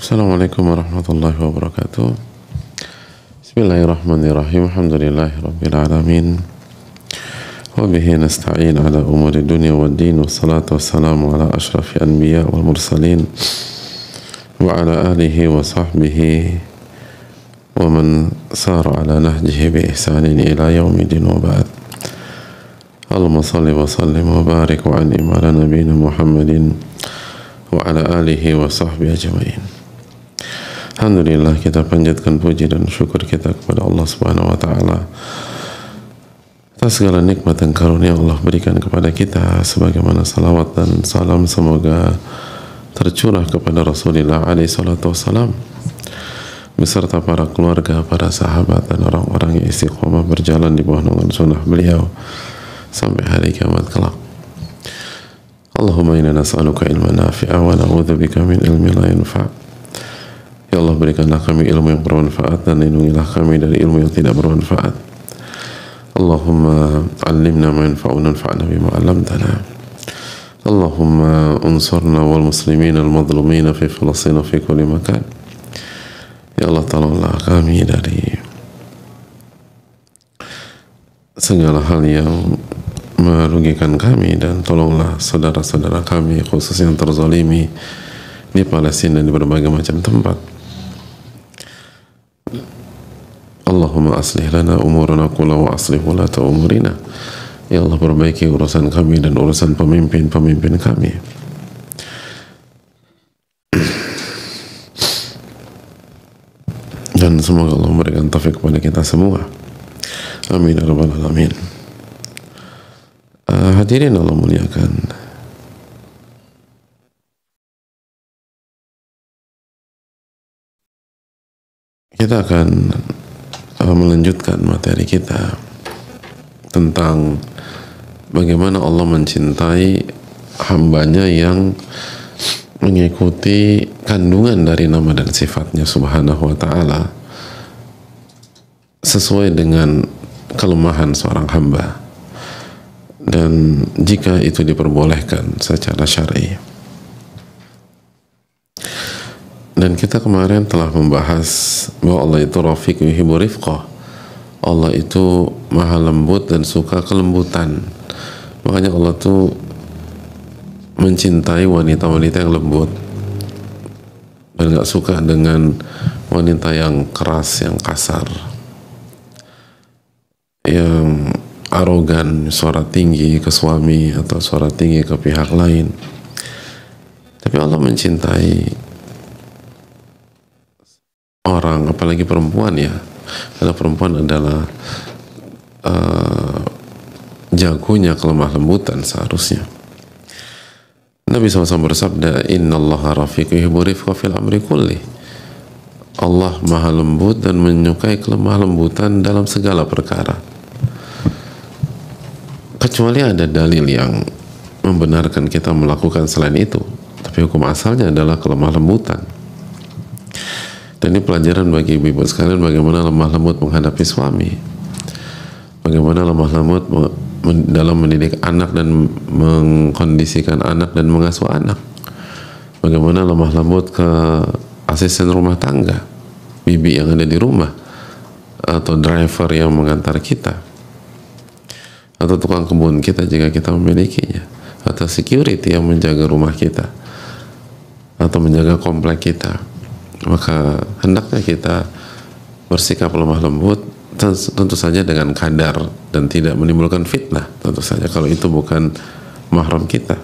Assalamualaikum warahmatullahi wabarakatuh. Bismillahirrahmanirrahim. Alhamdulillahi rabbil alamin. Wa bihi nasta'in ala umuri dunya wad din. Wassalatu wassalamu ala asyrafil anbiya wal mursalin wa ala alihi wa sahbihi wa man sara ala nahjihi bi ihsanin ila yaumidin wa ba'd. Allahumma salli wa sallim wa barik wa an'im ala nabiyyina Muhammadin wa ala alihi wa sahbihi ajma'in. Alhamdulillah, kita panjatkan puji dan syukur kita kepada Allah Subhanahu wa taala atas segala nikmat dan karunia Allah berikan kepada kita, sebagaimana salawat dan salam semoga tercurah kepada Rasulullah alaihi salatu wassalam beserta para keluarga, para sahabat dan orang-orang yang istiqomah berjalan di bawah naungan sunnah beliau sampai hari kiamat kelak. Allahumma inna nas'aluka ilman nafi'a wa na'udzubika min ilmin la yanfa'. Ya Allah, berikanlah kami ilmu yang bermanfaat dan lindungilah kami dari ilmu yang tidak bermanfaat. Allahumma 'allimna ma yanfa'una wanfa'na bima 'allamtana. Allahumma unsurna wal muslimin al madhlumin fi Filastin fi kulli makan. Ya Allah, tolonglah kami dari segala hal yang merugikan kami, dan tolonglah saudara-saudara kami khusus yang terzalimi di Palestina dan di berbagai macam tempat. Allahumma aslih lana umurana kulla wa aslih wulata umurina. Ya Allah, perbaiki urusan kami dan urusan pemimpin-pemimpin kami. Dan semoga Allah memberikan taufik kepada kita semua. Amin ya rabbal alamin. Hadirin Allah muliakan, kita akan melanjutkan materi kita tentang bagaimana Allah mencintai hambanya yang mengikuti kandungan dari nama dan sifatnya subhanahu wa ta'ala sesuai dengan kelemahan seorang hamba, dan jika itu diperbolehkan secara syar'i. Dan kita kemarin telah membahas bahwa Allah itu Rafiq yuhibbu rifqah. Allah itu maha lembut dan suka kelembutan. Makanya Allah itu mencintai wanita-wanita yang lembut dan gak suka dengan wanita yang keras, yang kasar, yang arogan, suara tinggi ke suami atau suara tinggi ke pihak lain. Tapi Allah mencintai orang, apalagi perempuan ya, karena perempuan adalah jagonya kelemah lembutan seharusnya. Nabi SAW bersabda, innallaha rafiq yuhibbu rifqa fil amri kulli. Allah maha lembut dan menyukai kelemah lembutan dalam segala perkara, kecuali ada dalil yang membenarkan kita melakukan selain itu. Tapi hukum asalnya adalah kelemah lembutan. Dan ini pelajaran bagi ibu-ibu sekalian, bagaimana lemah lembut menghadapi suami, bagaimana lemah lembut dalam mendidik anak dan mengkondisikan anak dan mengasuh anak, bagaimana lemah lembut ke asisten rumah tangga, bibi yang ada di rumah, atau driver yang mengantar kita, atau tukang kebun kita jika kita memilikinya, atau security yang menjaga rumah kita atau menjaga komplek kita. Maka hendaknya kita bersikap lemah lembut, tentu saja dengan kadar dan tidak menimbulkan fitnah, tentu saja kalau itu bukan mahram kita.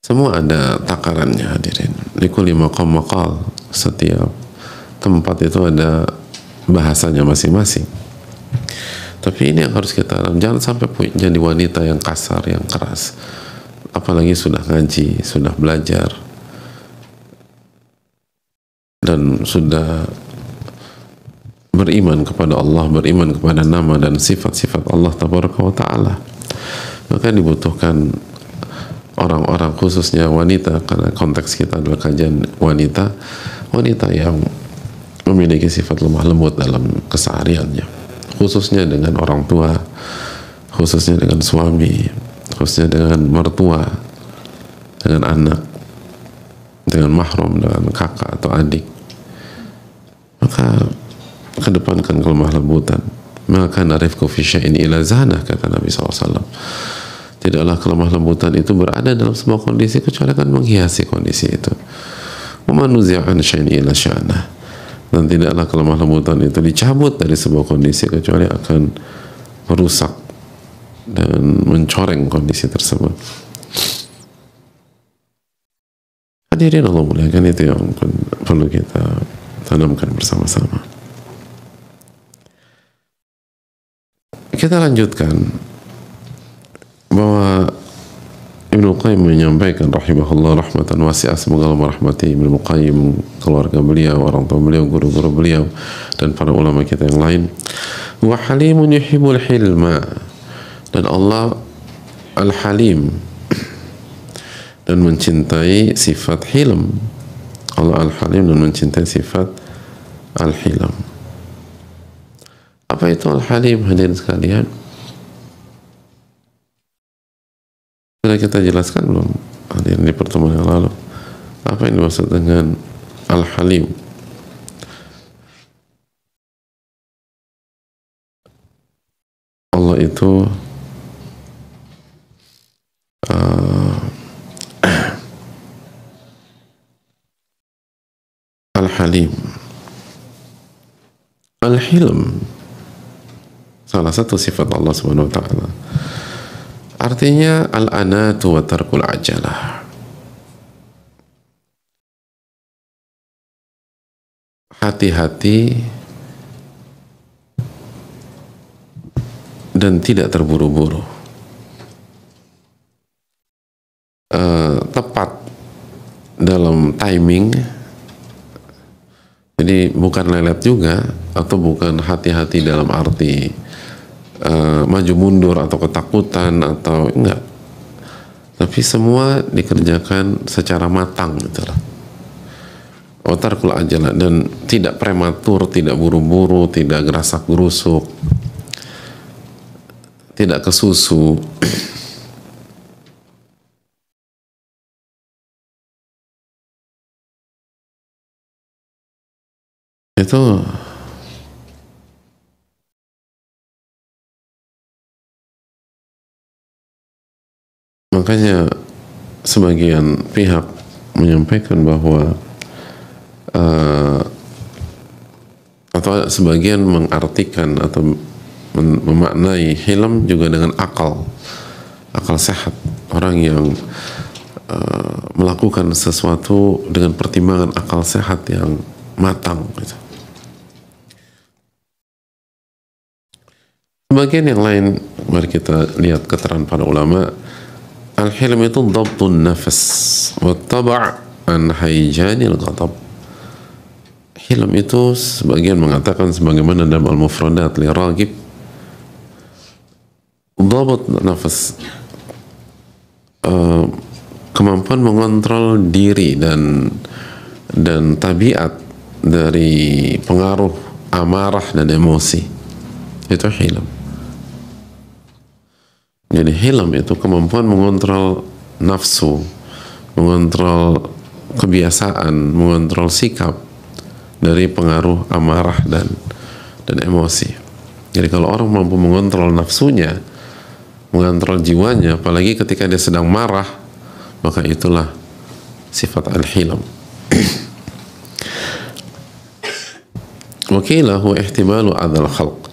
Semua ada takarannya, hadirin. Likulli maqam maqal. Setiap tempat itu ada bahasanya masing-masing. Tapi ini yang harus kita, jangan sampai jadi wanita yang kasar, yang keras, apalagi sudah ngaji, sudah belajar, dan sudah beriman kepada Allah, beriman kepada nama dan sifat-sifat Allah tabaraka wa ta'ala. Maka dibutuhkan orang-orang, khususnya wanita, karena konteks kita adalah kajian wanita, wanita yang memiliki sifat lemah lembut dalam kesehariannya, khususnya dengan orang tua, khususnya dengan suami, khususnya dengan mertua, dengan anak, dengan mahram, dengan kakak atau adik, maka kedepankan kelemah lembutan. Maka narifku fi syai'in ila zanah, kata Nabi SAW. Tidaklah kelemah lembutan itu berada dalam sebuah kondisi kecuali akan menghiasi kondisi itu. Wa man nuzi'a an syai'in ila sya'nah, dan tidaklah kelemah lembutan itu dicabut dari sebuah kondisi kecuali akan merusak dan mencoreng kondisi tersebut. Hadirin Allah muliakan, itu yang perlu kita tanamkan bersama-sama. Kita lanjutkan bahwa Ibnu Qayyim menyampaikan rahimahullah rahmatan wasi'ah, semoga Allah merahmati Ibnu Qayyim, keluarga beliau, orang tua beliau, guru-guru beliau, dan para ulama kita yang lain. Wa halimun yuhibbul hilma, dan Allah al-halim, dan mencintai sifat hilm. Allah al-halim dan mencintai sifat al-hilm. Apa itu al-halim, hadirin sekalian? Sudah kita jelaskan belum, hadirin, di pertemuan yang lalu, apa yang dimaksud dengan al-halim? Allah itu al-halim. Al-hilm salah satu sifat Allah Subhanahu wa taala. Artinya al-anatu wa tarkul ajalah. Hati-hati dan tidak terburu-buru. Tepat dalam timing. Jadi bukan lelet juga, atau bukan hati-hati dalam arti maju mundur atau ketakutan atau enggak, tapi semua dikerjakan secara matang gitu lah. Watarkul ajalah, dan tidak prematur, tidak buru-buru, tidak gerasak gerusuk, tidak kesusu. Itu makanya sebagian pihak menyampaikan bahwa atau sebagian mengartikan atau memaknai hilm juga dengan akal sehat, orang yang melakukan sesuatu dengan pertimbangan akal sehat yang matang gitu. Sebagian yang lain, mari kita lihat keterangan para ulama. Al-hilm itu dhabtun nafas wa taba' an hayjanil ghadab. Hilm itu sebagian mengatakan sebagaimana dalam al-mufradat li Raghib, dhabt nafas, kemampuan mengontrol diri dan tabiat dari pengaruh amarah dan emosi. Itu hilm. Jadi hilm itu kemampuan mengontrol nafsu, mengontrol kebiasaan, mengontrol sikap dari pengaruh amarah dan emosi. Jadi kalau orang mampu mengontrol nafsunya, mengontrol jiwanya, apalagi ketika dia sedang marah, maka itulah sifat al-hilm. Wakilahu ihtimalu adzal khalq.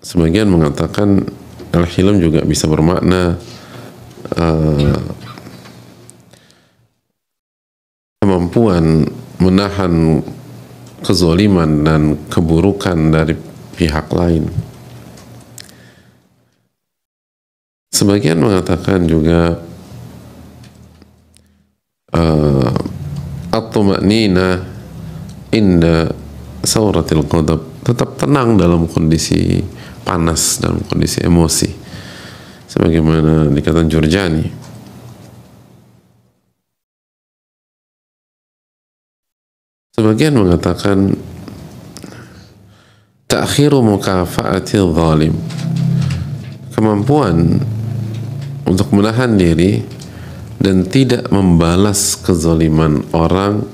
Sebagian mengatakan al-hilm juga bisa bermakna kemampuan menahan kezaliman dan keburukan dari pihak lain. Sebagian mengatakan juga at-tuma'nina inda sawratil ghadab, tetap tenang dalam kondisi panas, dalam kondisi emosi, sebagaimana dikatakan Jurjani. Sebagian mengatakan ta'khiru mukafa'atil zalim, kemampuan untuk menahan diri dan tidak membalas kezaliman orang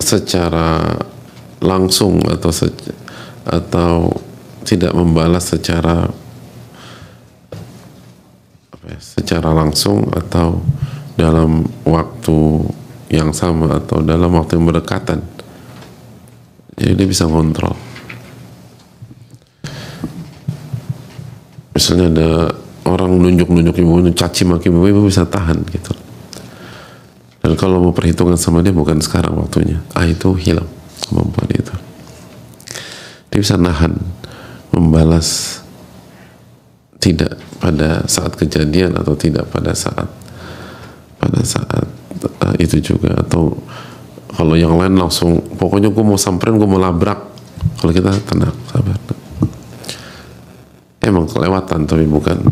secara langsung atau tidak membalas secara langsung atau dalam waktu yang sama atau dalam waktu yang berdekatan. Jadi dia bisa ngontrol. Misalnya ada orang nunjuk ibu, caci maki ibu bisa tahan gitu. Dan kalau mau perhitungan sama dia bukan sekarang waktunya. Itu hilang kemampuan itu. Dia bisa nahan, membalas tidak pada saat kejadian atau tidak pada saat itu juga, atau kalau yang lain langsung pokoknya gue mau samperin, gue mau labrak. Kalau kita tenang, sabar. Emang kelewatan, tapi bukan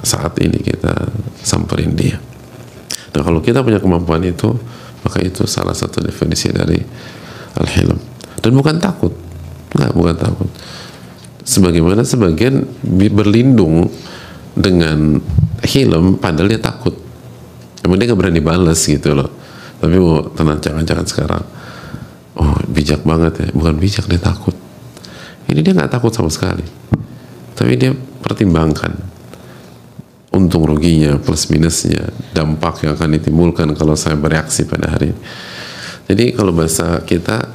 saat ini kita samperin dia. Nah, kalau kita punya kemampuan itu, maka itu salah satu definisi dari al-hilm. Dan bukan takut, bukan takut. Sebagaimana sebagian berlindung dengan hilm, padahal dia takut. Emang dia nggak berani balas gitu loh. Tapi tenang, jangan sekarang. Oh, bijak banget ya. Bukan bijak, dia takut. Ini dia nggak takut sama sekali. Tapi dia pertimbangkan untung ruginya, plus minusnya, dampak yang akan ditimbulkan kalau saya bereaksi pada hari ini. Jadi kalau bahasa kita,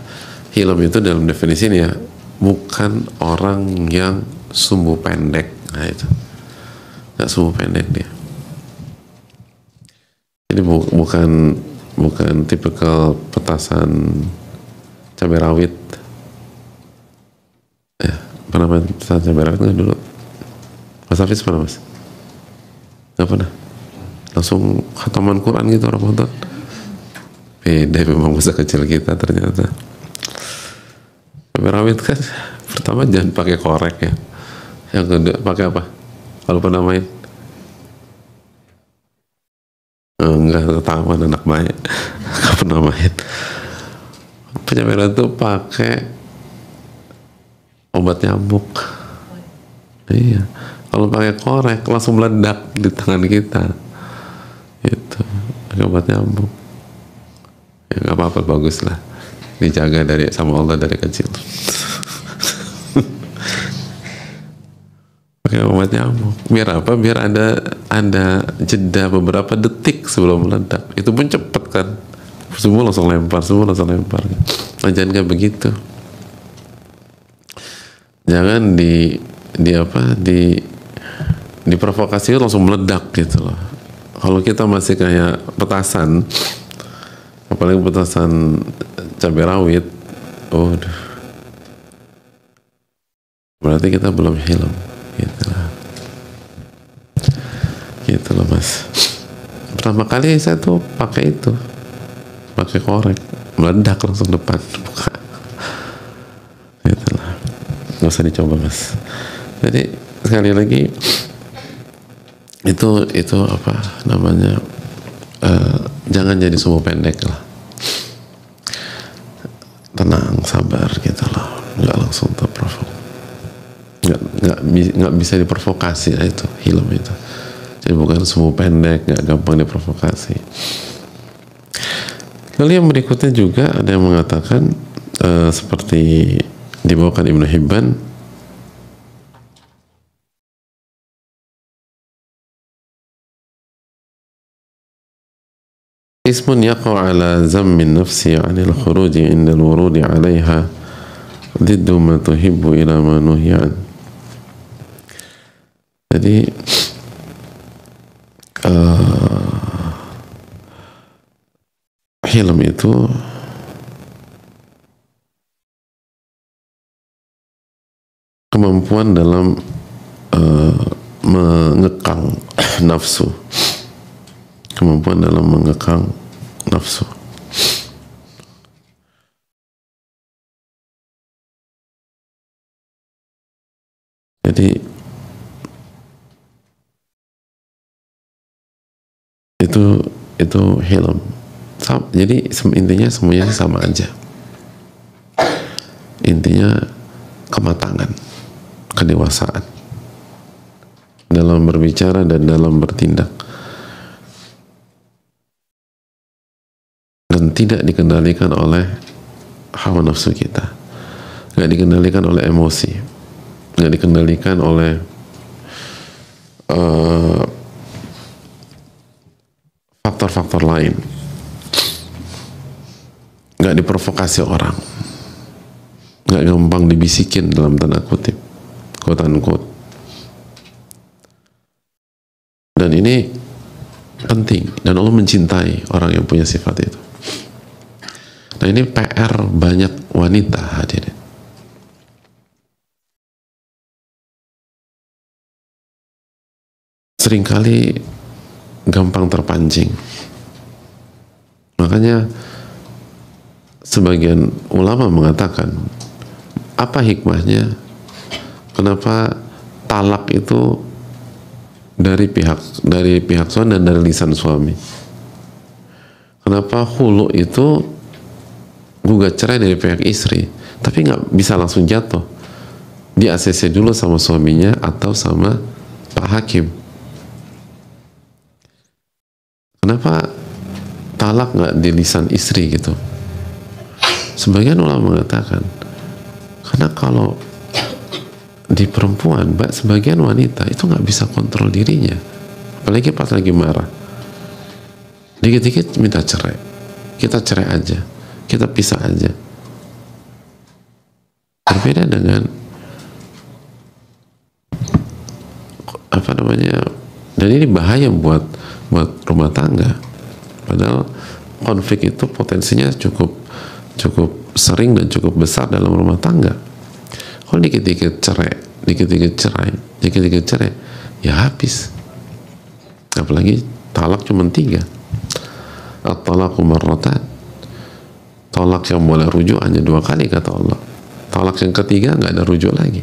hilm itu dalam definisi ini ya, bukan orang yang sumbu pendek. Nah itu, nggak sumbu pendek dia. Jadi bukan tipikal petasan cabai rawit. Pernah main petasan cabai rawit nggak dulu? Mas Hafiz pernah, Mas? Nggak pernah? Langsung khataman Quran gitu Ramadan? Beda memang masa kecil kita ternyata. Cabai rawit kan pertama jangan pakai korek ya. Yang kedua pakai apa? Kalau pernah main? Enggak, ketahuan anak main. Enggak pernah main. Cabai rawit itu pakai obat nyamuk. Iya. Kalau pakai korek langsung meledak di tangan kita. Itu pakai obat nyamuk. Ya nggak apa-apa, bagus lah. Dijaga sama Allah dari kecil. Pakai obat nyamuk. Biar apa? Biar ada jeda beberapa detik sebelum meledak. Itu pun cepet kan. Semua langsung lempar. Nah, jangan kayak begitu. Jangan diprovokasi langsung meledak gitu loh. Kalau kita masih kayak petasan, apalagi petasan cabai rawit, berarti kita belum hilm gitu loh Mas. Pertama kali saya tuh pakai korek, meledak langsung depan buka gitu lah. Nggak usah dicoba Mas. Jadi sekali lagi itu apa namanya, jangan jadi sumbu pendek lah, tenang, sabar gitu loh, nggak langsung terprovok, nggak bisa diprovokasi. Itu hilm itu. Jadi bukan sumbu pendek, nggak gampang diprovokasi. Lalu yang berikutnya juga ada yang mengatakan seperti dibawakan Ibnu Hibban, ismun yaqa'u ala zammin nafsi 'anil khuruji 'inda al-wurudi 'alayha diddu ma tuhibbu ila ma nuhiyan. Jadi hilm itu kemampuan dalam mengekang nafsu, kemampuan dalam mengekang nafsu. Jadi itu hilm. Jadi intinya semuanya sama aja. Intinya kematangan, kedewasaan dalam berbicara dan dalam bertindak, dan tidak dikendalikan oleh hawa nafsu kita, nggak dikendalikan oleh emosi, nggak dikendalikan oleh faktor-faktor lain, nggak diprovokasi orang, nggak gampang dibisikin dalam tanda kutip, quote unquote. Dan ini penting, dan Allah mencintai orang yang punya sifat itu. Nah, ini PR banyak wanita, hadirin. Seringkali gampang terpancing. Makanya sebagian ulama mengatakan, apa hikmahnya kenapa talak itu dari pihak suami dan dari lisan suami? Kenapa hulu itu gugat cerai dari pihak istri, tapi nggak bisa langsung jatuh, di ACC dulu sama suaminya atau sama Pak Hakim? Kenapa talak nggak di lisan istri gitu? Sebagian ulama mengatakan, karena kalau di perempuan, sebagian wanita itu nggak bisa kontrol dirinya, apalagi pas lagi marah, dikit-dikit minta cerai, kita cerai aja, kita pisah aja. Berbeda dengan apa namanya, dan ini bahaya buat rumah tangga. Padahal konflik itu potensinya cukup sering dan cukup besar dalam rumah tangga. Kalau dikit-dikit cerai, ya habis. Apalagi talak cuma 3. At-talaqu marratan. Talak yang boleh rujuk hanya 2 kali kata Allah. Talak yang ketiga nggak ada rujuk lagi.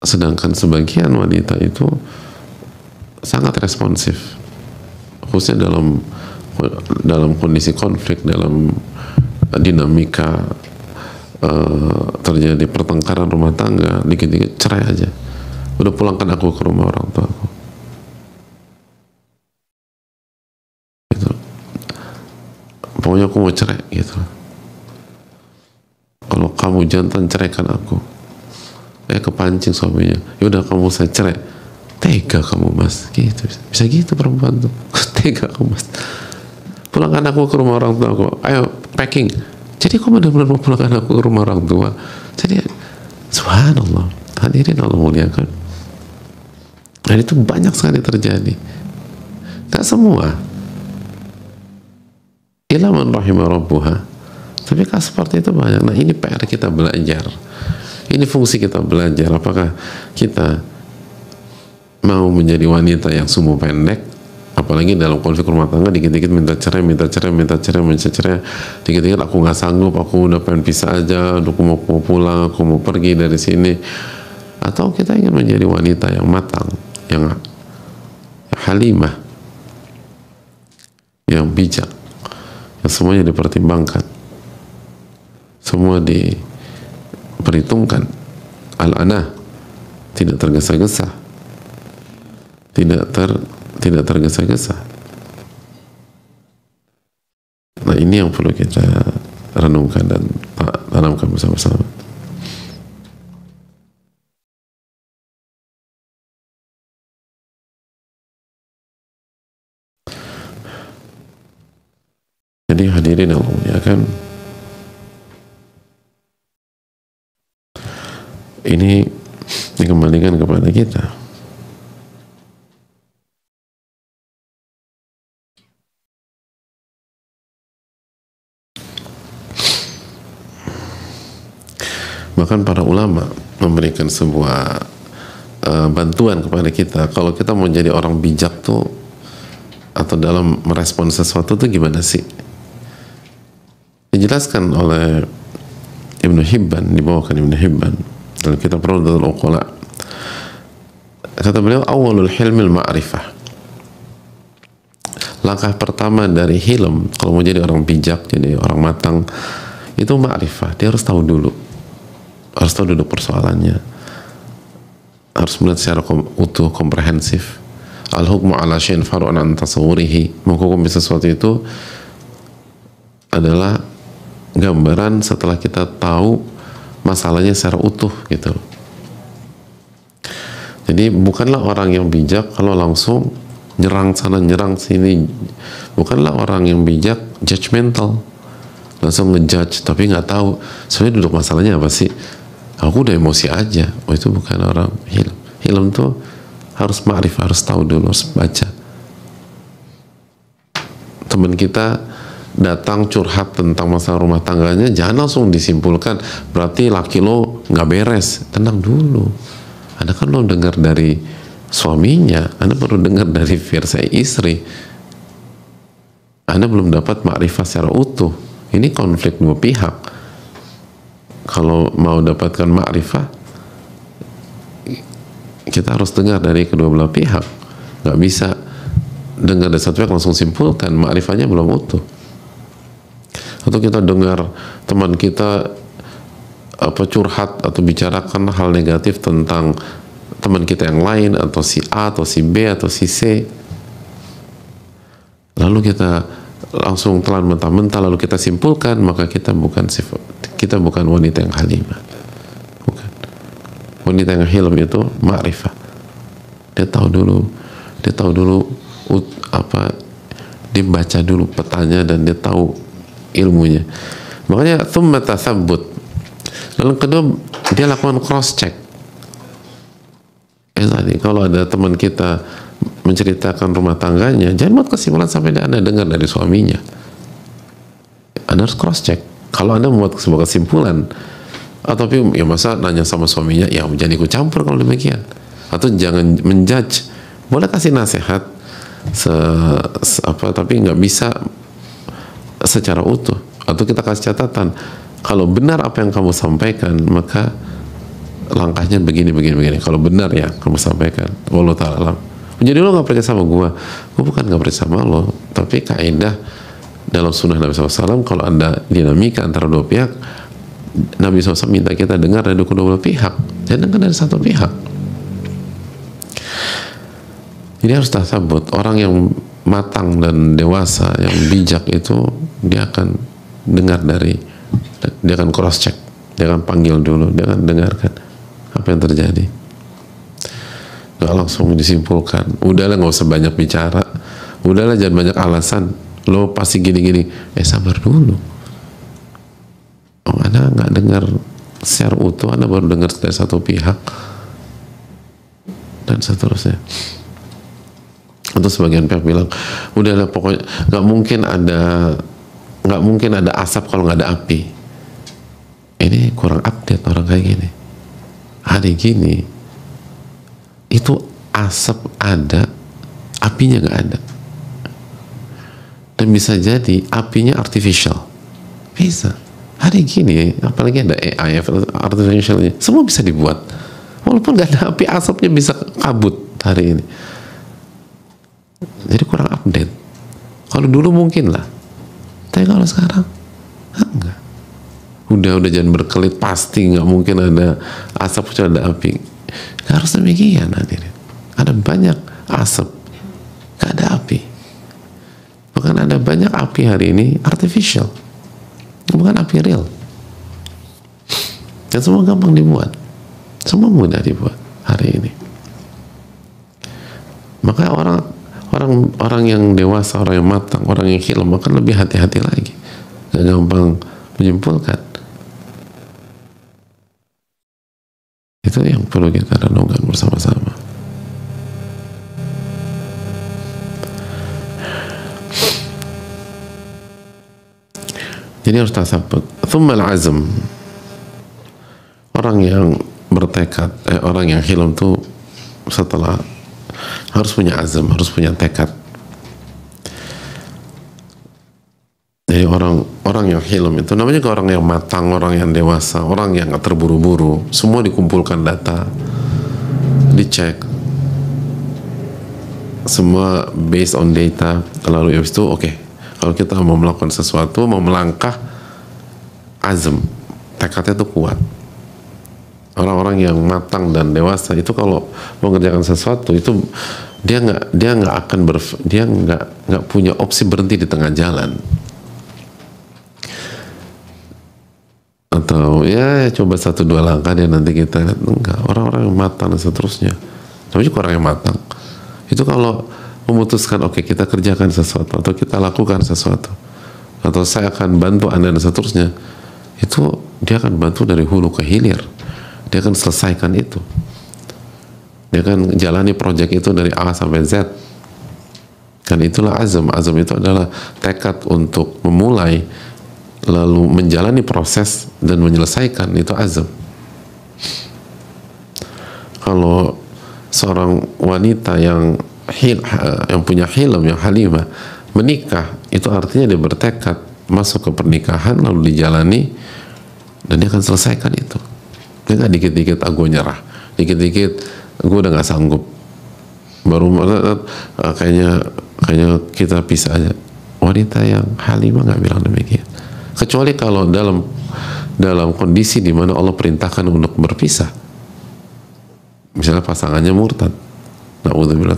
Sedangkan sebagian wanita itu sangat responsif, khususnya dalam kondisi konflik, dalam dinamika terjadi pertengkaran rumah tangga, dikit-dikit cerai aja, udah pulangkan aku ke rumah orang tua aku gitu. Pokoknya aku mau cerai gitu. Kalau kamu jantan, ceraikan aku. Kepancing suaminya, yaudah kamu saya cerai. Tega kamu mas, gitu. Bisa gitu perempuan tuh. Tega kamu mas, pulangkan aku ke rumah orang tua aku, ayo packing. Jadi kok benar-benar mau pulangkan aku ke rumah orang tua? Jadi subhanallah, hadirin Allah muliakan. Dan itu banyak sekali terjadi. Gak semua, illa man rahimah rabbuha, tapi kan seperti itu banyak. Nah, ini PR kita belajar, ini fungsi kita belajar. Apakah kita mau menjadi wanita yang sumbu pendek, apalagi dalam konflik rumah tangga, dikit-dikit minta cerai, dikit-dikit aku nggak sanggup, aku udah pengen pisah aja, aku mau pulang, aku mau pergi dari sini. Atau kita ingin menjadi wanita yang matang, yang halimah, yang bijak, yang semuanya dipertimbangkan, semua diperhitungkan, al-anah, tidak tergesa-gesa, tidak tergesa-gesa. Nah, ini yang perlu kita renungkan dan tanamkan bersama-sama. Jadi hadirin yang muliakan, ini dikembalikan kepada kita. Bahkan para ulama memberikan sebuah bantuan kepada kita, kalau kita mau jadi orang bijak tuh, atau dalam merespon sesuatu tuh gimana sih? Dijelaskan oleh Ibnu Hibban, dibawakan Ibnu Hibban dalam kitab Rawdatul Uqala. Kata beliau, awalul hilmil ma'rifah. Langkah pertama dari hilm, kalau mau jadi orang bijak, jadi orang matang, itu ma'rifah. Dia harus tahu dulu persoalannya. harus melihat secara utuh, komprehensif. Al-hukmu ala syai'in far'un an tasawwurihi, menghukumi sesuatu itu adalah gambaran setelah kita tahu masalahnya secara utuh gitu. Jadi bukanlah orang yang bijak kalau langsung nyerang sana nyerang sini, bukanlah orang yang bijak judgmental, langsung ngejudge tapi nggak tahu sebenarnya duduk masalahnya apa sih. Aku udah emosi aja. Oh, itu bukan orang hilm. Hilm tuh harus ma'rifah, harus tahu dulu, harus baca. Teman kita datang curhat tentang masalah rumah tangganya, jangan langsung disimpulkan berarti laki lo nggak beres. Tenang dulu. Anda kan lo dengar dari suaminya, Anda baru dengar dari versi istri. Anda belum dapat ma'rifah secara utuh. Ini konflik dua pihak. Kalau mau dapatkan ma'rifah, kita harus dengar dari kedua belah pihak. Nggak bisa dengar dari satu pihak langsung simpulkan, ma'rifahnya belum utuh. Atau kita dengar teman kita curhat atau bicarakan hal negatif tentang teman kita yang lain, atau si A atau si B atau si C, lalu kita langsung telan mentah-mentah lalu kita simpulkan, maka kita bukan wanita yang halimah. Bukan. Wanita yang hilm itu ma'rifah. Dia tahu dulu dia baca dulu petanya dan dia tahu ilmunya. Makanya tsumma tatsabbut. Lalu kedua, dia lakukan cross check. Tadi kalau ada teman kita menceritakan rumah tangganya, jangan buat kesimpulan sampai Anda dengar dari suaminya. Anda harus cross check. Kalau Anda membuat sebuah kesimpulan, atau ya masa nanya sama suaminya, ya jangan ikut campur kalau demikian. Atau jangan menjudge. Boleh kasih nasihat tapi nggak bisa secara utuh. Atau kita kasih catatan, kalau benar apa yang kamu sampaikan, maka langkahnya begini. Kalau benar ya kamu sampaikan, wallahu ta'ala alam. Jadi lo gak percaya sama gue bukan gak percaya sama lo, tapi kaidah dalam sunnah Nabi SAW, kalau ada dinamika antara dua pihak, Nabi SAW minta kita dengar dari kedua belah pihak, jangan dengar dari satu pihak. Jadi harus tasabut. Orang yang matang dan dewasa, yang bijak itu, dia akan dengar dia akan cross check, dia akan panggil dulu, dia akan dengarkan apa yang terjadi. Gak langsung disimpulkan. Udahlah, gak usah banyak bicara. Udahlah, jangan banyak alasan. Lo pasti gini-gini. Sabar dulu. Anda gak dengar secara utuh, Anda baru dengar dari satu pihak, dan seterusnya. Atau sebagian pihak bilang, udahlah pokoknya gak mungkin ada asap kalau gak ada api. Ini kurang update orang kayak gini. Hari gini itu asap ada, apinya nggak ada, dan bisa jadi apinya artificial. Bisa hari gini, apalagi ada AI artificialnya, semua bisa dibuat. Walaupun nggak ada api, asapnya bisa kabut hari ini. Jadi kurang update. Kalau dulu mungkin lah, tapi kalau sekarang enggak. Udah jangan berkelit, pasti nggak mungkin ada asap kecuali ada api. Gak harus demikian, hadirin. Ada banyak asap, gak ada api. Bahkan ada banyak api hari ini artificial, bukan api real. Dan semua gampang dibuat, semua mudah dibuat hari ini. Maka orang yang dewasa, orang yang matang, orang yang hilm akan lebih hati-hati lagi, gak gampang menyimpulkan. Itu yang perlu kita renungkan bersama-sama. Jadi harus tasabut. Tsummal azm. Orang yang bertekad, orang yang hilm tuh setelah harus punya azam, harus punya tekad. Jadi orang yang hilm itu namanya orang yang matang, orang yang dewasa, orang yang gak terburu-buru. Semua dikumpulkan data, dicek, semua based on data. Lalu habis itu oke, kalau kita mau melakukan sesuatu, mau melangkah, azam, tekadnya itu kuat. Orang-orang yang matang dan dewasa itu kalau mengerjakan sesuatu itu dia nggak punya opsi berhenti di tengah jalan, atau ya coba 1-2 langkah dia nanti kita lihat. Enggak, orang-orang yang matang dan seterusnya. Tapi juga orang yang matang itu kalau memutuskan oke, kita kerjakan sesuatu atau kita lakukan sesuatu atau saya akan bantu Anda dan seterusnya, itu dia akan bantu dari hulu ke hilir. Dia akan selesaikan itu. Dia akan jalani proyek itu dari A sampai Z. Dan itulah azam. Azam itu adalah tekad untuk memulai, lalu menjalani proses dan menyelesaikan. Itu azam. Kalau seorang wanita yang punya hilm, yang halimah, menikah, itu artinya dia bertekad masuk ke pernikahan lalu dijalani dan dia akan selesaikan itu. Dia nggak dikit-dikit gue nyerah, dikit-dikit gue udah nggak sanggup, baru kayaknya kita pisah aja. Wanita yang halimah nggak bilang demikian, kecuali kalau dalam kondisi di mana Allah perintahkan untuk berpisah, misalnya pasangannya murtad, na'udzubillah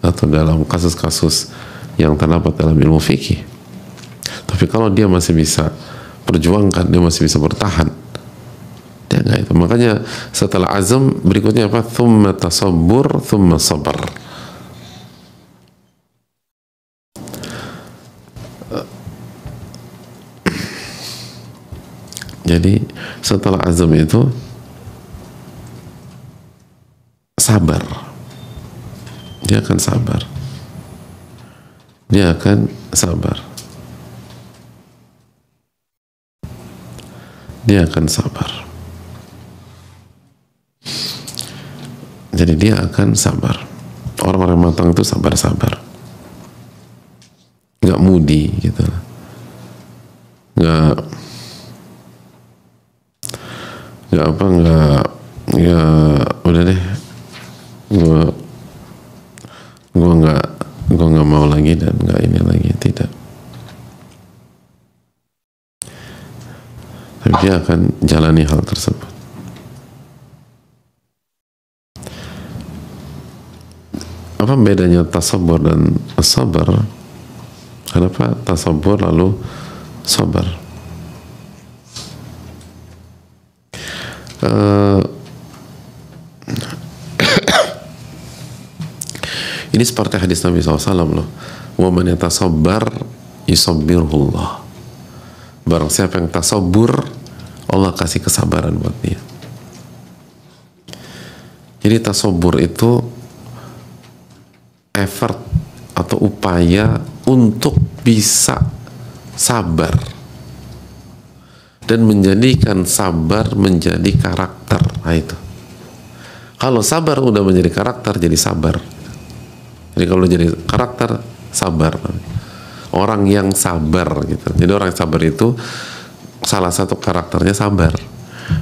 atau dalam kasus-kasus yang terdapat dalam ilmu fikih. Tapi kalau dia masih bisa perjuangkan, dia masih bisa bertahan, dia nggak itu. Makanya setelah azam berikutnya apa? Thumma tasabbur, thumma sabar. Jadi setelah azam itu sabar. Dia akan sabar. Dia akan sabar. Dia akan sabar. Jadi dia akan sabar. Orang-orang matang itu sabar-sabar, nggak mudi gitu, nggak udah deh, gue nggak mau lagi dan nggak ini lagi, tidak. Tapi dia akan jalani hal tersebut. Apa bedanya tasabur dan sabar? Kenapa tasabur lalu sabar? Ini seperti hadis Nabi SAW loh. Wa man yatasabbar yusabbirullah. Barang siapa yang tasabur, Allah kasih kesabaran buat dia. Jadi tasabur itu effort atau upaya untuk bisa sabar dan menjadikan sabar menjadi karakter. Nah itu, kalau sabar udah menjadi karakter, jadi sabar. Jadi kalau jadi karakter, sabar, orang yang sabar gitu. Jadi orang yang sabar itu salah satu karakternya sabar.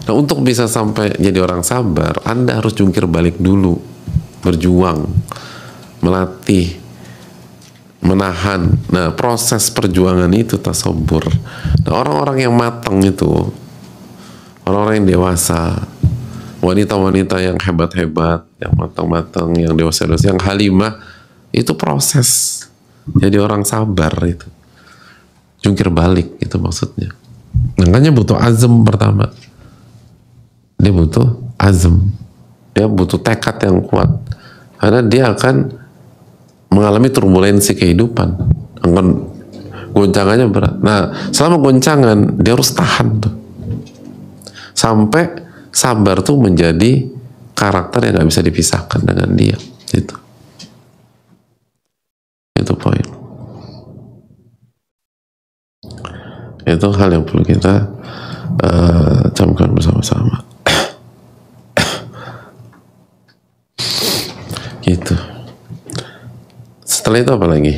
Nah, untuk bisa sampai jadi orang sabar, Anda harus jungkir balik dulu, berjuang, melatih, menahan. Nah, proses perjuangan itu tasabur. Nah, orang-orang yang matang itu, orang-orang yang dewasa, wanita-wanita yang hebat-hebat, yang matang-matang, yang dewasa-dewasa, yang halimah, itu proses jadi orang sabar itu. Jungkir balik itu maksudnya. Makanya butuh azam pertama. Dia butuh azam. Dia butuh tekad yang kuat. Karena dia akan mengalami turbulensi kehidupan, akan goncangannya berat. Nah, selama goncangan dia harus tahan tuh, sampai sabar tuh menjadi karakter yang nggak bisa dipisahkan dengan dia. Itu poin. Itu hal yang perlu kita camkan bersama-sama. Gitu. Setelah itu apa lagi?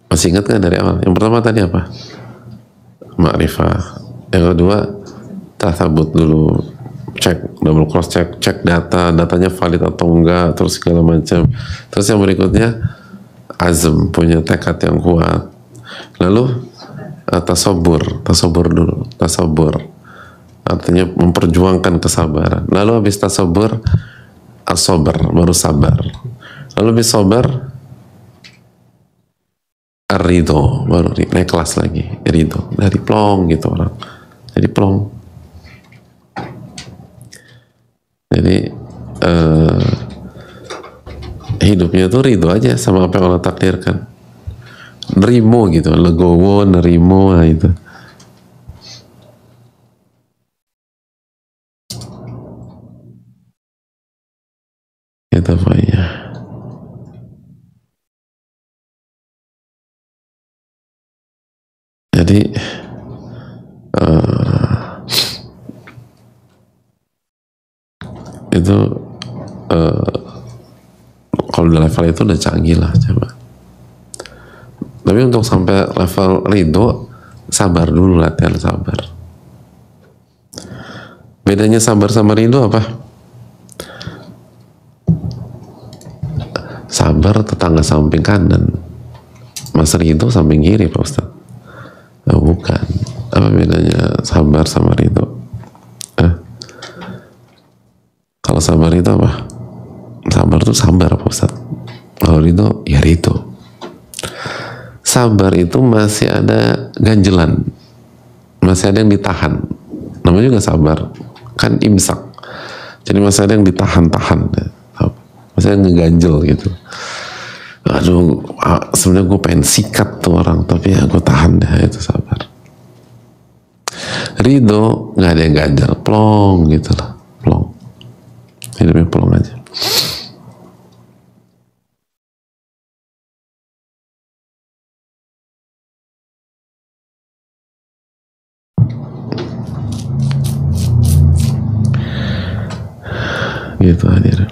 Masih ingat kan dari awal? Yang pertama tadi apa? Ma'rifah. Yang kedua, tasabut dulu, cek, double cross check, cek datanya valid atau enggak, terus segala macam. Terus yang berikutnya, azam, punya tekad yang kuat. Lalu tasabur dulu, tasabur. artinya memperjuangkan kesabaran. Lalu habis tasabur, as-sabar, baru sabar. Lalu habis sabar, ar-ridho, baru naik kelas lagi, ridho. Dari plong gitu orang, jadi plong. Jadi hidupnya tuh ridho aja sama apa yang Allah takdirkan. Nerimo gitu, legowo, nerimo, nah itu. Gitu Pak ya. Jadi itu kalau udah level itu udah canggih lah coba. Tapi untuk sampai level ridho, sabar dulu, latihan sabar. Bedanya sabar sama ridho apa? Sabar tetangga samping kanan, Mas ridho samping kiri Pak Ustaz. Oh, bukan. Apa bedanya sabar sama ridho? Kalau sabar itu apa? Sabar itu sabar Pak Ustaz. Kalau ridho, ya ridho. Sabar itu masih ada ganjelan, masih ada yang ditahan. Namanya juga sabar, kan imsak. Jadi masih ada yang ditahan-tahan, masih ada yang ngeganjel gitu. Aduh, sebenarnya gue pengen sikat tuh orang, tapi ya gue tahan deh, itu sabar. Ridho nggak ada yang ganjel, plong gitu lah, plong. Hidupnya plong aja. Gitu hadirin.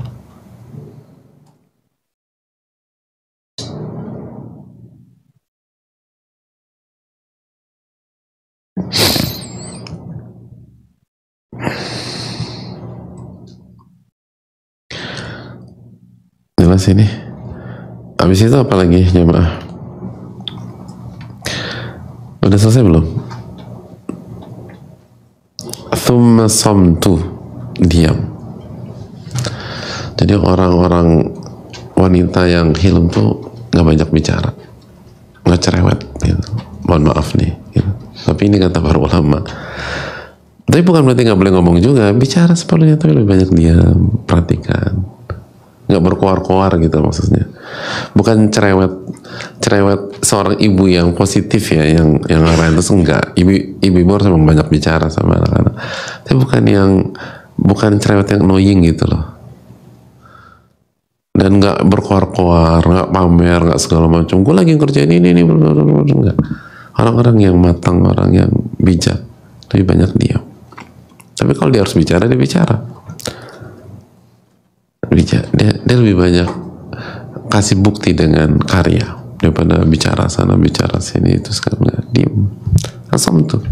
Jelas ini. Habis itu apa lagi jemaah? Udah selesai belum? Thumma samtu, diam. Jadi orang-orang wanita yang hilm tuh nggak banyak bicara, nggak cerewet gitu. Mohon maaf nih gitu. Tapi ini kata para ulama. Tapi bukan berarti nggak boleh ngomong juga, bicara seperlunya, tapi lebih banyak diam, perhatikan, nggak berkoar-koar gitu maksudnya. Bukan cerewet seorang ibu yang positif ya, yang lain itu enggak. Ibu harus memang banyak bicara sama anak-anak. Tapi bukan cerewet yang annoying gitu loh. Dan nggak berkoar-koar, nggak pamer, nggak segala macam. Gue lagi ngerjain ini enggak. Orang-orang yang matang, orang yang bijak, lebih banyak diam. Tapi kalau dia harus bicara, dia bicara. Dia lebih banyak kasih bukti dengan karya daripada bicara sana, bicara sini, itu sekarang nggak, diam. Asam tuh.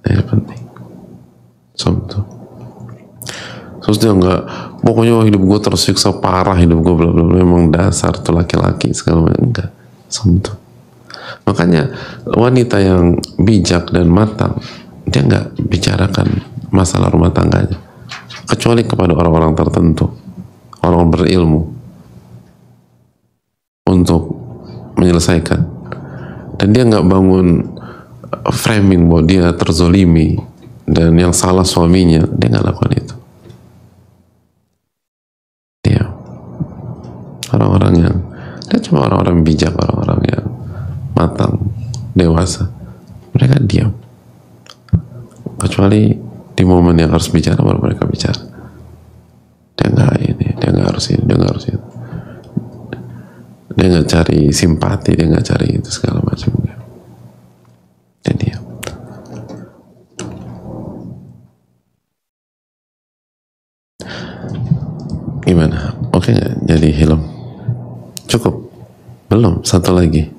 Ini penting. Asam tuh. Terus dia nggak, pokoknya hidup gue tersiksa parah, hidup gue bla bla bla, memang dasar tuh laki-laki segala macam, enggak. Asam tuh. Makanya wanita yang bijak dan matang, dia nggak bicarakan masalah rumah tangganya, kecuali kepada orang-orang tertentu, orang berilmu untuk menyelesaikan. Dan dia nggak bangun framing bahwa dia terzolimi dan yang salah suaminya, dia nggak lakukan itu. Dia orang-orang yang, dia cuma orang-orang bijak, orang-orang yang matang, dewasa, mereka diam. Kecuali di momen yang harus bicara, baru mereka bicara. Dia nggak ini, dia nggak harus ini, dia nggak harus itu. Dia nggak cari simpati, dia nggak cari itu segala macam. Dia diam. Gimana? Oke nggak jadi hilm? Cukup? Belum? Satu lagi.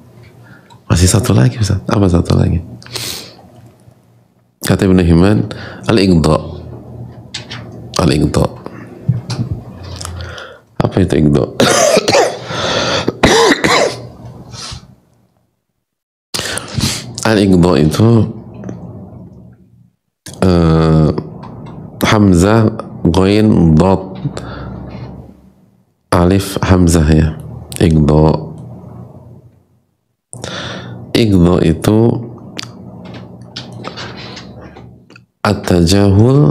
Masih satu lagi Ustaz. Apa satu lagi? Kata Ibn Himman, al-iqda. Al-iqda. Apa itu iqda? Al-iqda itu hamzah, ghain, dot, alif, hamzah ya. Igdo. Igdo itu at-tajahul,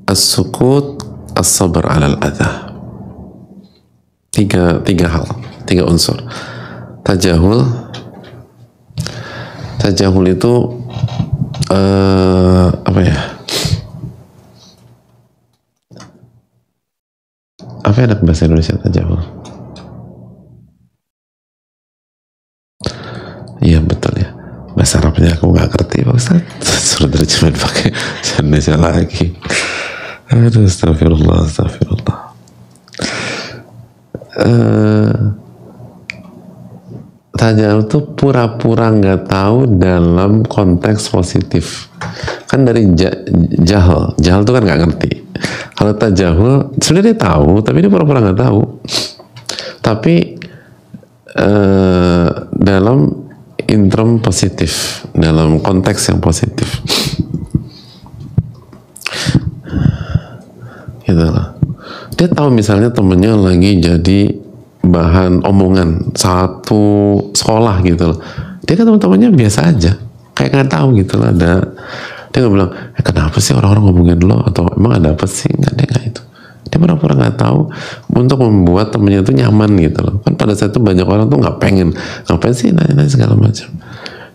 as-sukut, as-sabr 'alal adha. Tiga hal, tiga unsur. Tajahul itu apa ya? Apa ya bahasa Indonesia tajahul? Iya betul ya. Bahasa Arabnya aku nggak ngerti Pak Ustaz. Suruh terjemahin pakai Indonesia lagi. Aduh, astagfirullah. Tajahul itu pura-pura nggak tahu dalam konteks positif. Kan dari jahal itu kan nggak ngerti. Kalau tajahul sebenarnya dia tahu, tapi dia pura-pura nggak tahu. Tapi dalam interim positif, dalam konteks yang positif, gitu lah. Dia tahu misalnya temennya lagi jadi bahan omongan satu sekolah gitu loh. Dia kan teman-temannya biasa aja, kayak nggak tahu gitu loh. Dia nggak bilang, kenapa sih orang-orang ngomongin lo, atau emang ada apa sih? Nggak itu. Dia pura-pura nggak tahu untuk membuat temennya itu nyaman gitu loh. Kan pada saat itu banyak orang tuh nggak pengen, ngapain sih nanya-nanya segala macam.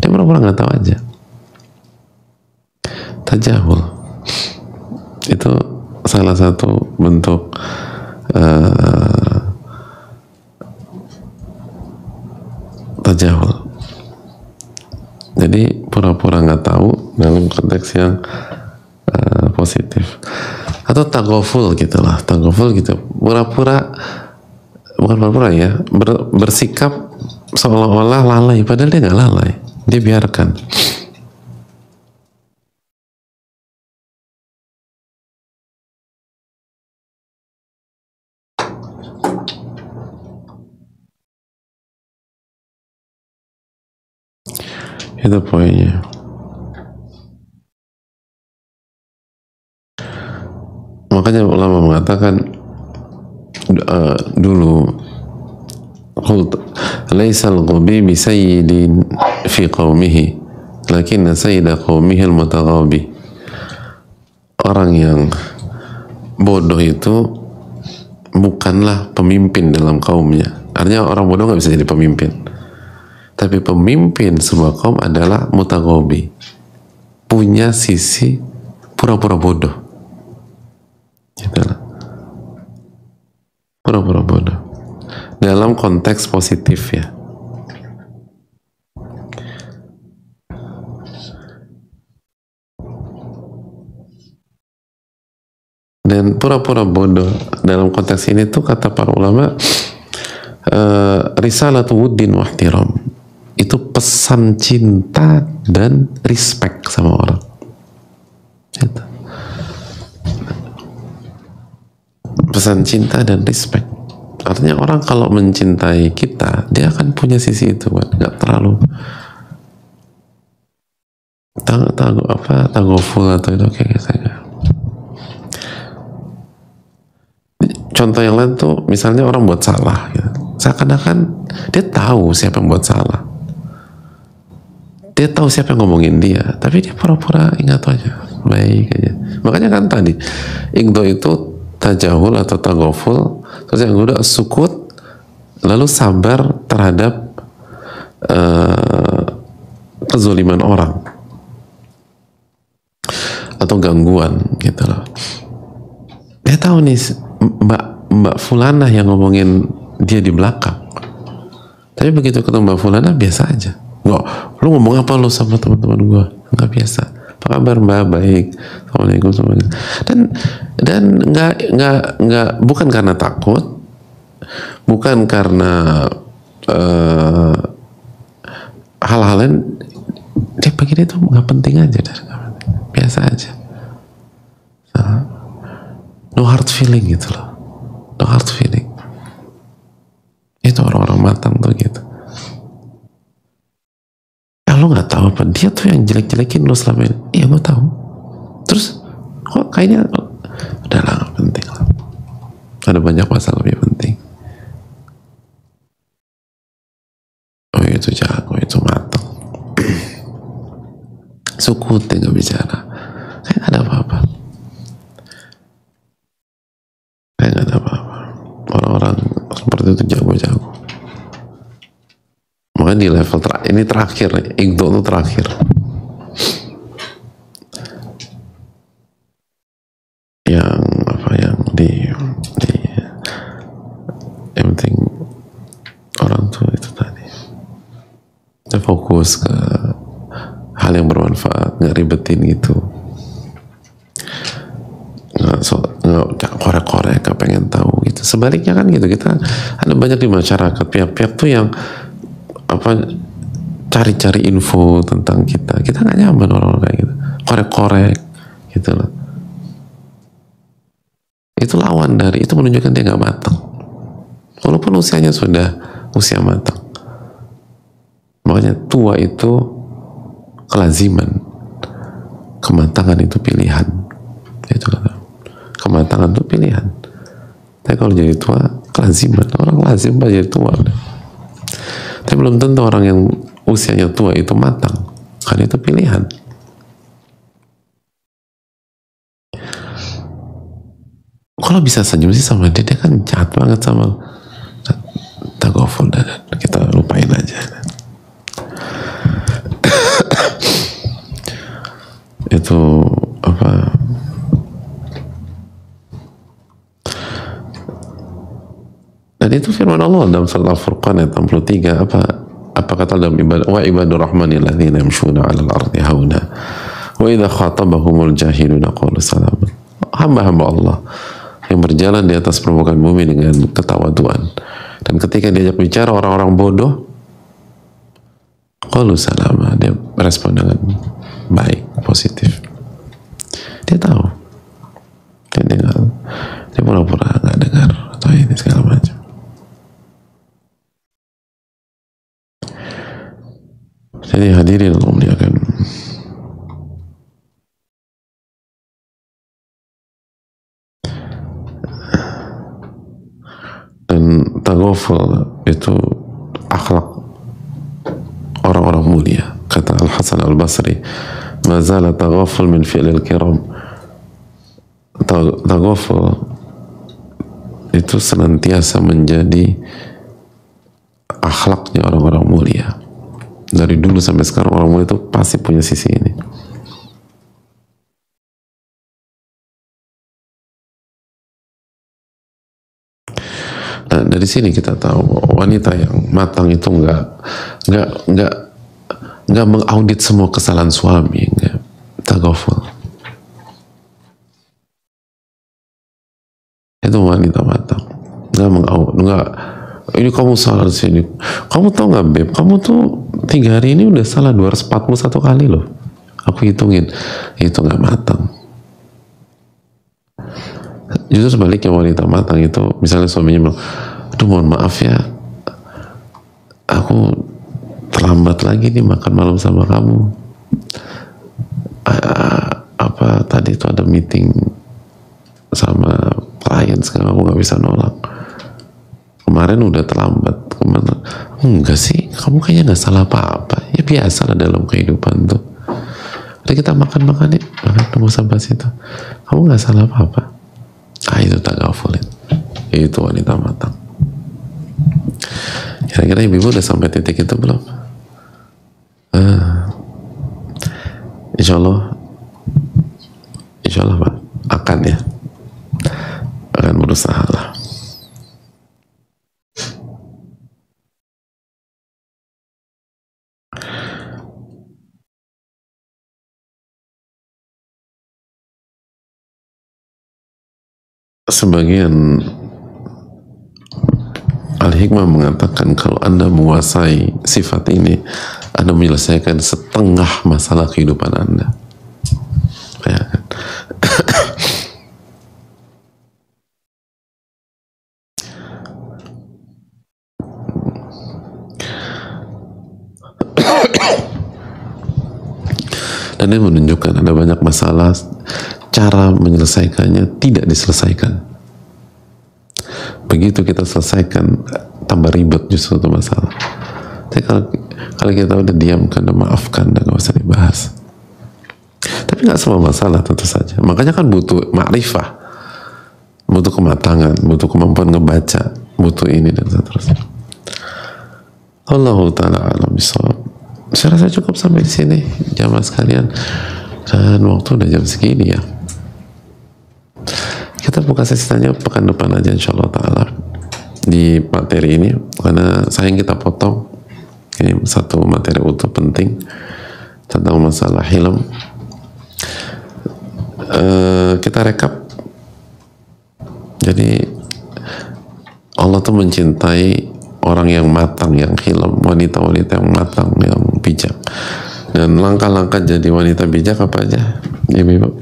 Dia pura-pura nggak tahu aja. Tajahul itu salah satu bentuk tajahul. Jadi pura-pura nggak tahu dalam konteks yang positif. Atau tagoful gitu lah, tagoful gitu, pura-pura, bukan pura-pura ya, bersikap seolah-olah lalai, padahal dia nggak lalai, dia biarkan. Itu poinnya. Makanya ulama mengatakan dulu, laisal ghabi bi sayyidin fi qaumihi lakinna sayyida qaumihi al-mutaghabi. Orang yang bodoh itu bukanlah pemimpin dalam kaumnya. Artinya orang bodoh nggak bisa jadi pemimpin. Tapi pemimpin sebuah kaum adalah mutaghabi, punya sisi pura-pura bodoh. Gitu lah. Pura-pura bodoh dalam konteks positif ya. Dan pura-pura bodoh dalam konteks ini tuh kata para ulama, risalatu wuddin wa ihtiram, itu pesan cinta dan respect sama orang. Gitu. Pesan cinta dan respect. Artinya orang kalau mencintai kita, dia akan punya sisi itu, nggak terlalu tagoful atau itu kayak gitu. Contoh yang lain tuh, misalnya orang buat salah, gitu. Seakan-akan dia tahu siapa yang buat salah, dia tahu siapa yang ngomongin dia, tapi dia pura-pura ingat aja, baik aja. Makanya kan tadi igdo itu tajahul atau tagoful, terus yang kedua sukut, lalu sabar terhadap kezaliman orang atau gangguan gitu loh. Dia tahu nih Mbak Fulanah yang ngomongin dia di belakang, tapi begitu ketemu Mbak Fulanah biasa aja. Nggak, lu ngomong apa lu sama teman-teman gua? Nggak biasa. Apa kabar Mbak? Baik. Assalamualaikum. Dan nggak bukan karena takut, bukan karena hal-hal lain. Dia begini tuh nggak penting aja, biasa aja. No hard feeling gitu loh, no hard feeling. Itu orang-orang matang tuh gitu. Lo nggak tahu apa dia tuh yang jelek-jelekin lo selama ini. Iya gue tahu. Terus kok kayaknya udahlah nggak penting lah, ada banyak masalah lebih penting. Oh itu jago, itu matang. Sukute nggak bicara, kayak nggak ada apa-apa, kayak nggak ada apa-apa. Orang-orang seperti itu jago-jago. Makanya di level ini terakhir, Igdo itu terakhir. Yang apa yang yang penting orang tuh itu tadi, kita fokus ke hal yang bermanfaat, nggak ribetin gitu, nggak korek-korek, nggak pengen tahu gitu. Sebaliknya kan gitu, kita ada banyak di masyarakat pihak-pihak tuh yang apa cari-cari info tentang kita nggak nyaman orang-orang kayak gitu, korek-korek gitu loh. Itu lawan dari, itu menunjukkan dia nggak matang walaupun usianya sudah usia matang. Makanya tua itu kelaziman, kematangan itu pilihan. Itu kata, kematangan itu pilihan. Tapi kalau jadi tua kelaziman, orang lazim jadi tua. Tapi belum tentu orang yang usianya tua itu matang, karena itu pilihan. Kalau bisa senyum sih sama dia kan jahat banget sama Tagoful, dan kita lupain aja. Itu apa, dan itu firman Allah dalam surat Al-Furqan ayat 63. Apa kata dalam ibadah, wa ibadur rahmanil ladzina yamshuna 'alal ardi hauna wa idza khatabahumul jahiluna qalu salama. Hamba-hamba Allah yang berjalan di atas permukaan bumi dengan ketawaduan, dan ketika diajak bicara orang-orang bodoh, qalu salama, dia respon dengan baik, positif. Dia tahu, dia pura-pura nggak dengar atau ini segala macam. Jadi hadirin Allah muliakan, dan Tagoful itu akhlak orang-orang mulia. Kata Al-Hasan Al-Basri, mazala Tagoful min fi'lil kiram. Tagoful itu senantiasa menjadi akhlaknya orang-orang mulia. Dari dulu sampai sekarang orang mulia itu pasti punya sisi ini. Nah, dari sini kita tahu wanita yang matang itu nggak mengaudit semua kesalahan suami, nggak. Tagoful itu wanita matang, nggak ini kamu salah di sini. Kamu tahu nggak, Beb, kamu tuh 3 hari ini udah salah 241 kali loh, aku hitungin. Itu nggak matang. Justru sebaliknya, wanita matang itu misalnya suaminya bilang, aduh mohon maaf ya, aku terlambat lagi nih makan malam sama kamu, apa tadi itu ada meeting sama klien, sekarang aku nggak bisa nolak, kemarin udah terlambat, kemana? Enggak sih, kamu kayaknya nggak salah apa-apa, ya biasa lah dalam kehidupan tuh. Udah kita makan-makan ya, makan mau bahas itu, kamu nggak salah apa-apa. Itu Tagoful, itu wanita matang. Kira-kira ibu udah sampai titik itu belum? Insya Allah Pak, akan ya, akan berusaha lah. Sebagian Al-Hikmah mengatakan kalau Anda menguasai sifat ini, Anda menyelesaikan setengah masalah kehidupan Anda. Ya kan? Dan ini menunjukkan ada banyak masalah cara menyelesaikannya tidak diselesaikan. Begitu kita selesaikan, tambah ribet justru itu masalah. Tapi kalau kita udah diamkan dan maafkan, dan gak usah dibahas. Tapi nggak semua masalah tentu saja. Makanya kan butuh ma'rifah, butuh kematangan, butuh kemampuan ngebaca, butuh ini dan seterusnya. Allahu ta'ala alam bisawab. Saya rasa cukup sampai di sini jamaah sekalian, dan waktu udah jam segini ya. Kita buka sesi tanya pekan depan aja insyaallah ta'ala di materi ini, karena sayang kita potong ini satu materi utuh penting tentang masalah hilm. Kita rekap. Jadi Allah tuh mencintai orang yang matang, yang hilm, wanita-wanita yang matang, yang bijak. Dan langkah-langkah jadi wanita bijak apa aja, ibu-ibu?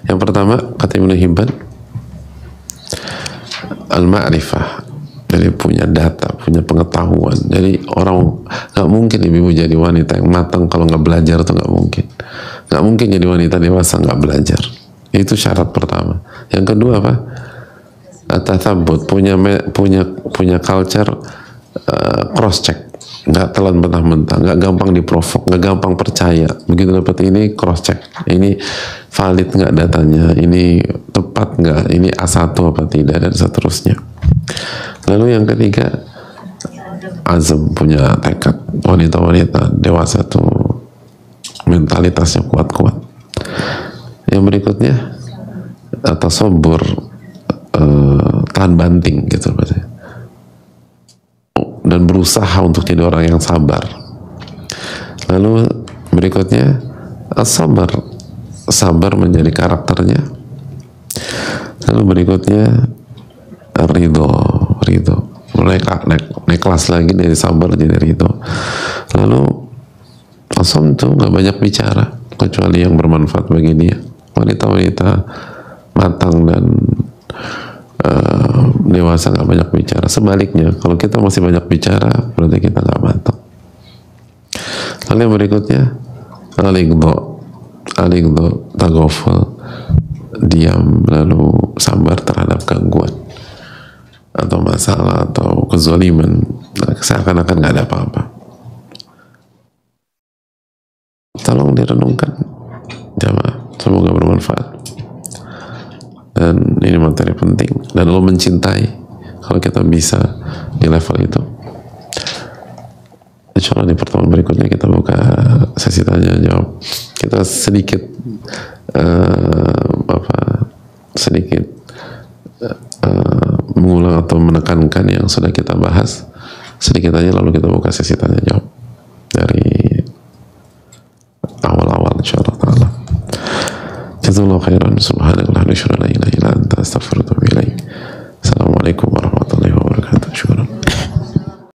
Yang pertama, kata Ibnu Hibban, al-ma'rifah. Jadi punya data, punya pengetahuan. Jadi orang nggak mungkin ibu-ibu jadi wanita yang matang kalau nggak belajar, tuh nggak mungkin. Nggak mungkin jadi wanita dewasa nggak belajar. Itu syarat pertama. Yang kedua apa? Tatsabut, punya culture cross check, nggak telan mentah-mentah, nggak gampang diprovok, nggak gampang percaya. Begitu dapat ini cross check, ini valid nggak datanya, ini tepat nggak, ini A1 apa tidak, dan seterusnya. Lalu yang ketiga, azam, punya tekad. Wanita-wanita dewasa tuh mentalitasnya kuat-kuat. Yang berikutnya, atau sobur, tahan banting gitu, dan berusaha untuk jadi orang yang sabar. Lalu berikutnya, as-sabar, sabar menjadi karakternya. Lalu berikutnya, ridho, naik kelas lagi dari sabar jadi ridho. Lalu asam tuh nggak banyak bicara kecuali yang bermanfaat bagi dia. Wanita-wanita matang dan dewasa nggak banyak bicara. Sebaliknya, kalau kita masih banyak bicara, berarti kita nggak matang. Lalu yang berikutnya, aligdo, tagoful, diam lalu sabar terhadap gangguan atau masalah atau kezaliman, seakan-akan nggak ada apa-apa. Tolong direnungkan jamaah, semoga bermanfaat. Dan ini materi penting, dan Allah mencintai kalau kita bisa di level itu. Insya Allah di pertemuan berikutnya kita buka sesi tanya jawab. Kita sedikit mengulang atau menekankan yang sudah kita bahas sedikit aja, lalu kita buka sesi tanya jawab dari awal-awal insya Allah ta'ala. Jazakallahu khairan. Subhanallah, la ilaha illa